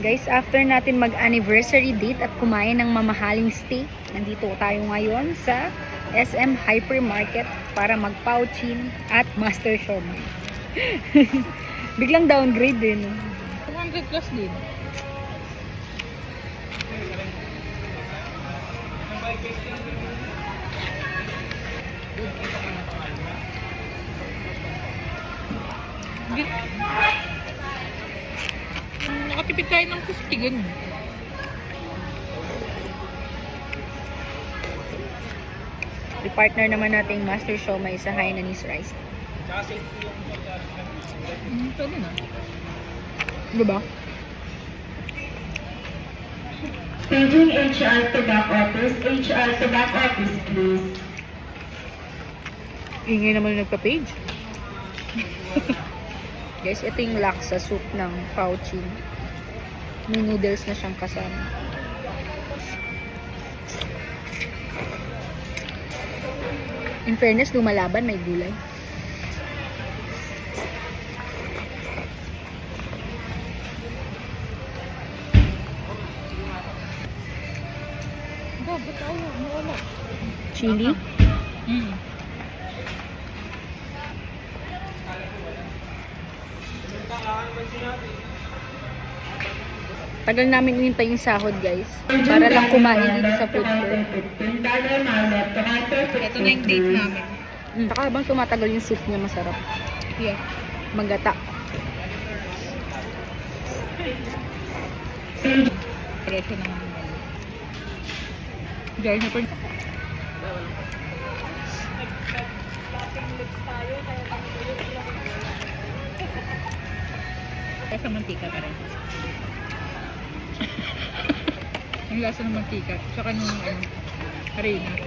Guys, after natin mag-anniversary date at kumain ng mamahaling steak, nandito tayo ngayon sa SM Hypermarket para mag-pouchin at master siomai. Biglang downgrade din. 200 plus din. Nakatipid tayo ng 50 ganun. I-partner naman natin master siomai sa Hainanese rice. Pwede na. Diba? Paging HR to back office. HR to back office, please. Ingay naman yung nagpa-page. Guys, ito yung laksa soup ng pouchin. May noodles na siyang kasama. In fairness, lumalaban, may gulay. Ba't ayaw? Nawala. Chili. Tagal namin inintay yung sahod, guys. Para lang kumain dito sa food court. Ito na yung date namin. Saka habang tumatagal yung soup niya, masarap. Yeah. Magata. Presyo naman. Guys, na Sa mantika pa rin. Ang lasa ng mantika. Tsaka nung harina.